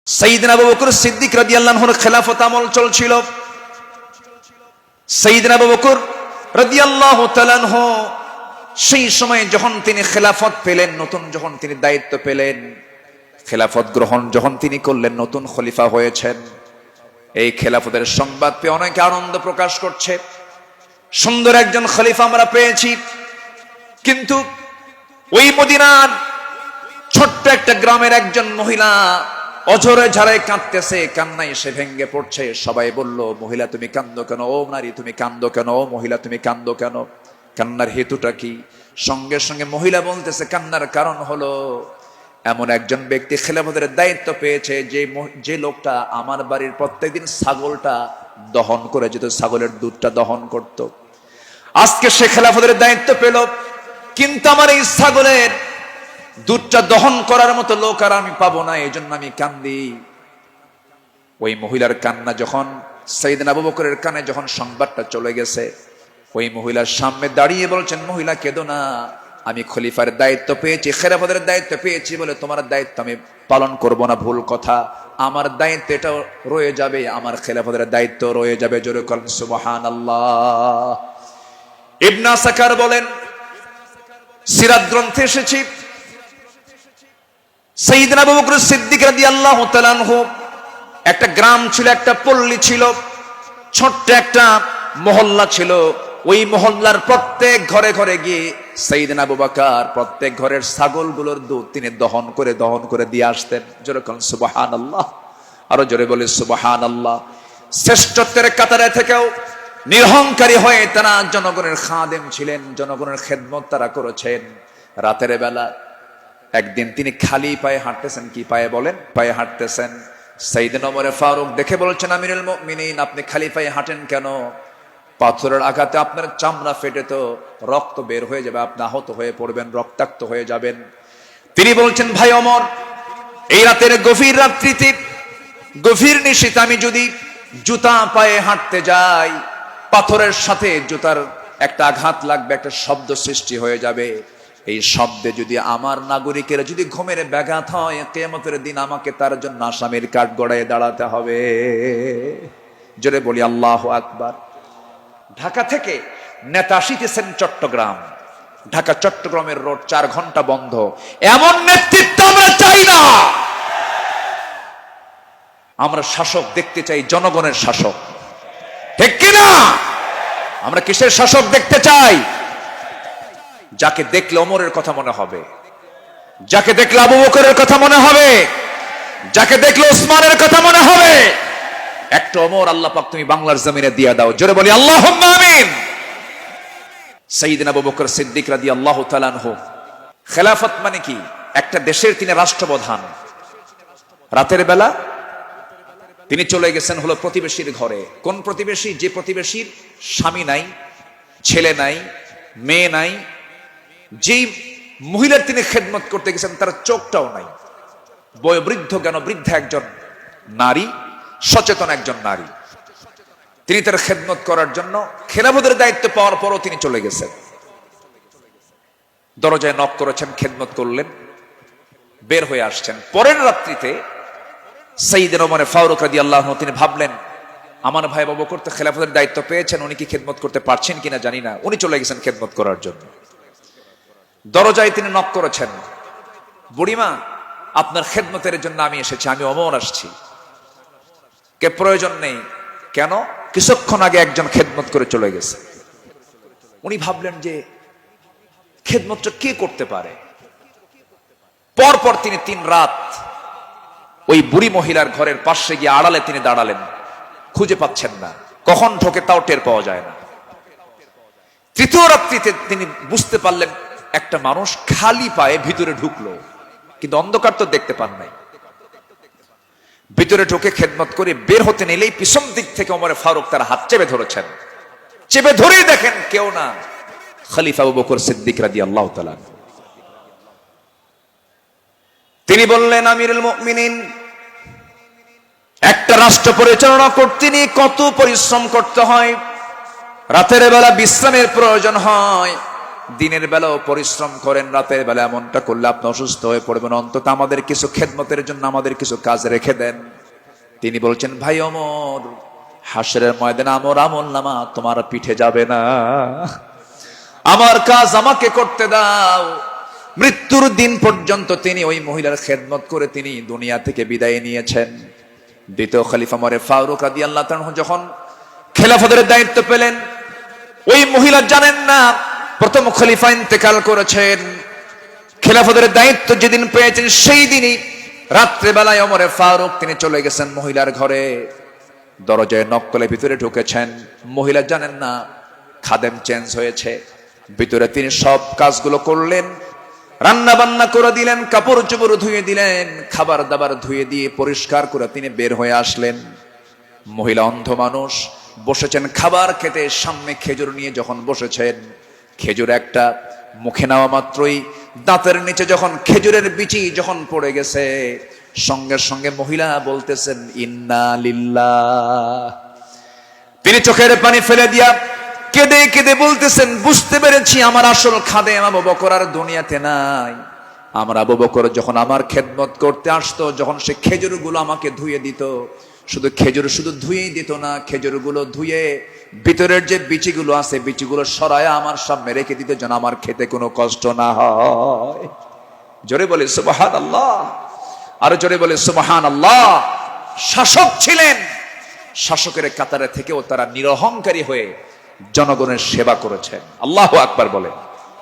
সাইয়েদনা আবু বকর সিদ্দিক রাদিয়াল্লাহু আনহুর খেলাফত আমল চলছিল। সাইয়েদনা আবু বকর রাদিয়াল্লাহু তাআলা আনহু সেই সময় যখন তিনি খেলাফত পেলেন, নতুন যখন তিনি দায়িত্ব পেলেন, খেলাফত গ্রহণ যখন তিনি করলেন, নতুন খলিফা হয়েছেন, এই খেলাফতের সংবাদ পেয়ে অনেকে আনন্দ প্রকাশ করছে। সুন্দর একজন খলিফা আমরা পেয়েছি। কিন্তু ওই মদিনার ছোট্ট একটা গ্রামের একজন মহিলা অঝরে ঝাড়ায় কাঁদতেছে, কান্নায় সে ভেঙ্গে পড়ছে। সবাই বলল, মহিলা তুমি কান্দো কেন? ও নারী তুমি কান্দো কেন? ও মহিলা তুমি কান্দো কেন? কান্নার হেতুটা কি? সঙ্গে সঙ্গে মহিলা বলতেছে, কান্নার কারণ হলো এমন একজন ব্যক্তি খেলাফতের দায়িত্ব পেয়েছে, যে লোকটা আমার বাড়ির প্রত্যেকদিন ছাগলটা দহন করে যেত, ছাগলের দুধটা দহন করত। আজকে সে খেলাফতের দায়িত্ব পেল, কিন্তু আমার এই ছাগলের দুধটা দহন করার মতো লোক আর আমি পাবো না, এই জন্য আমি কান্দি। ওই মহিলার কান্না যখন সাইয়েদনা আবু বকরের কানে যখন সংবাদটা চলে গেছে, ওই মহিলার সামনে দাঁড়িয়ে বলছেন, মহিলা কেঁদো না, আমি খলিফার দায়িত্ব পেয়েছি, খেলাফতের দায়িত্ব পেয়েছি বলে তোমার দায়িত্ব আমি পালন করব না, ভুল কথা। আমার দায়িত্ব এটা রয়ে যাবে, আমার খেলাফতের দায়িত্ব রয়ে যাবে। জোরে বলেন সুবহানাল্লাহ। ইবনে সাকার বলেন, সিরাত গ্রন্থে এসেছে, সাইয়েদনা আবু বকর সিদ্দিক রাদিয়াল্লাহু তাআলা আনহু একটা গ্রাম ছিল, একটা পল্লী ছিল, ছোট্ট একটা মহল্লা ছিল। ওই মহল্লার প্রত্যেক ঘরে ঘরে গিয়ে সাইয়েদনা আবু বকর প্রত্যেক ঘরের ছাগলগুলোর দুধ তিনি দহন করে দিয়ে আসতেন। জোরে বলেন সুবহানাল্লাহ। আরো জোরে বলে সুবহানাল্লাহ। শ্রেষ্ঠত্বের কাতারে থেকেও নিরহংকারী হয়ে তারা জনগণের খাদেম ছিলেন, জনগণের খেদমত তারা করেছেন। রাতের বেলা একদিন তিনি খালি পায়ে হাঁটতেছেন। কি পায়ে বলেন? পায়ে হাঁটতেছেন। সাইয়েদনা ওমর ফারুক দেখে বলছেন, আমিরুল মুমিনিন, আপনি খালি পায়ে হাঁটেন কেন? পাথরের আঘাতে আপনার চামড়া ফেটে তো রক্ত বের হয়ে যাবে, আপনি আহত হয়ে পড়বেন, রক্তাক্ত হয়ে যাবেন। তিনি বলছেন, ভাই ওমর, এই রাতের গভীর রাত্রিতে, গভীর নিশীথে আমি যদি জুতা পায়ে হাঁটতে যাই, পাথরের সাথে জুতার একটা আঘাত লাগবে, একটা শব্দ সৃষ্টি হয়ে যাবে। এই শব্দে যদি আমার নাগরিকের যদি ঘুমের ব্যাঘাত হয়, কিয়ামতের দিন আমাকে তার জন্য আসামির কাঠ গড়ায় দাঁড়াতে হবে। জোরে বলি আল্লাহু আকবার। ঢাকা থেকে নেতা আসিতেছেন চট্টগ্রাম, ঢাকা চট্টগ্রামের রোড 4 ঘন্টা বন্ধ। এমন নেতৃত্ব আমরা চাই না। আমরা শাসক দেখতে চাই, জনগণের শাসক, ঠিক কিনা? আমরা কিসের শাসক দেখতে চাই? যাকে দেখলে ওমরের কথা মনে হবে, যাকে দেখলে আবু বকরের কথা মনে হবে, যাকে দেখলে ওসমানের কথা মনে হবে। একটা ওমর আল্লাহ পাক তুমি বাংলার জমিনে দিয়ে দাও। জোরে বলি আল্লাহুম্মা আমিন। সাইয়েদনা আবু বকর সিদ্দিক রাদিয়াল্লাহু তাআলা আনহু, খেলাফত মানে কি? একটা দেশের তিনি রাষ্ট্রপ্রধান। রাতের বেলা তিনি চলে গেছেন হলো প্রতিবেশীর ঘরে। কোন প্রতিবেশী? যে প্রতিবেশীর স্বামী নাই, ছেলে নাই, মেয়ে নাই। যেই মহিলার তিনি খেদমত করতে গেছেন তার চোখটাও নাই, বয়োবৃদ্ধ জ্ঞান বৃদ্ধা একজন নারী, সচেতন একজন নারী। তিনি তার খেদমত করার জন্য খেলাফতের দায়িত্ব পাওয়ার পরও তিনি চলে গেছেন। দরজায় নক করেছেন, খেদমত করলেন, বের হয়ে আসছেন। পরের রাত্রিতে সাইয়েদনা ওমর ফারুক রাদিয়াল্লাহু আনহু তিনি ভাবলেন, আমার ভাই আবু বকর তো খেলাফতের দায়িত্ব পেয়েছেন, উনি কি খেদমত করতে পারছেন কিনা জানি না, উনি চলে গেছেন খেদমত করার জন্য। দরজায় তিনি নক করেছেন, বুড়িমা, আপনার খেদমতের জন্য আমি এসেছি, আমি ওমর আসছি। কে? প্রয়োজন নেই। কেন? কিছুক্ষণ আগে একজন খেদমত করে চলে গেছে। উনি ভাবলেন যে খেদমতটা কে করতে পারে। পরপর তিনি 3 রাত ওই বুড়ি মহিলার ঘরের পাশে গিয়ে আড়ালে তিনি দাঁড়ালেন, খুঁজে পাচ্ছেন না, কখন ঢোকে তাও টের পাওয়া যায় না। তৃতীয় রাত্রিতে তিনি বুঝতে পারলেন একটা মানুষ খালি পায়ে ভিতরে ঢুকলো, কিন্তু অন্ধকার তো দেখতে পান নাই। ভিতরে ঢুকে খেদমত করে বের হতে নিলেই পিছন দিক থেকে ওমর ফারুক তার হাত চেপে ধরেছেন। চেপে ধরেই দেখেন কেউ না, খলিফা আবু বকর সিদ্দিক রাদিয়াল্লাহু তাআলা। তিনি বললেন, আমিরুল মুমিনিন, একটা রাষ্ট্র পরিচালনা করতে নিয়ে কত পরিশ্রম করতে হয়, রাতের বেলা বিশ্রামের প্রয়োজন হয়, দিনের বেলাও পরিশ্রম করেন, রাতের বেলা এমনটা করলে আপনি অসুস্থ হয়ে পড়বেন, অন্তত আমাদের কিছু খেদমতের জন্য আমাদের কিছু কাজ রেখে দেন। তিনি বলছেন, ভাই ওমর, হাসরের ময়দানে আমার আমল নামা তোমার পিঠে যাবে না, আমার কাজ আমাকে করতে দাও। মৃত্যুর দিন পর্যন্ত তিনি ওই মহিলার খেদমত করে তিনি দুনিয়া থেকে বিদায় নিয়েছেন। দ্বিতীয় খলিফা ওমর ফারুক রাদিয়াল্লাহু তাআলা যখন খেলাফতের দায়িত্ব পেলেন, ওই মহিলা জানেন না প্রথম খলিফা ইন্তেকাল করেছেন। খেলাফতের দায়িত্ব যেদিন পেয়েছেন সেই দিনই রাত্রে বেলায় ওমর ফারুক তিনি চলে গেছেন মহিলার ঘরে, দরজায় নক করে ভিতরে ঢুকেছেন। মহিলা জানেন না খাদেম চেঞ্জ হয়েছে। ভিতরে তিনি সব কাজগুলো করলেন, রান্না বান্না করে দিলেন, কাপড় চোপড় ধুয়ে দিলেন, খাবার দাবার ধুয়ে দিয়ে পরিষ্কার করে তিনি বের হয়ে আসলেন। মহিলা অন্ধ মানুষ, বসেছেন খাবার খেতে, সামনে খেজুর নিয়ে যখন বসেছেন, খেজুর একটা মুখে নেওয়া মাত্রই দাঁতের নিচে যখন খেজুরের বিচি যখন পড়ে গেছে, সঙ্গে সঙ্গে মহিলা বলতেছেন ইন্না লিল্লাহ। তিনি চোখের পানি ফেলে দিয়া কেঁদে কেঁদে বলতেছেন, বুঝতে পেরেছি আমার আসল খাদেম আবু বকর আর দুনিয়াতে নাই। আমার আবু বকর যখন আমার খেদমত করতে আসতো, যখন সে খেজুরগুলো আমাকে ধুয়ে দিত, শুধু খেজুর শুধু ধুয়েই দিত না, খেজুরগুলো ধুয়ে ভিতরের যে বিচিগুলো আছে বিচিগুলো সরায় আমার সামনে রেখে দিত, যেন আমার খেতে কোনো কষ্ট না হয়। জোরে বলে সুবহানাল্লাহ, আর জোরে বলে সুবহানাল্লাহ। শাসক ছিলেন, শাসকের কাতারে থেকেও তারা নিরহংকারী হয়ে জনগণের সেবা করেছেন। আল্লাহু আকবার বলে।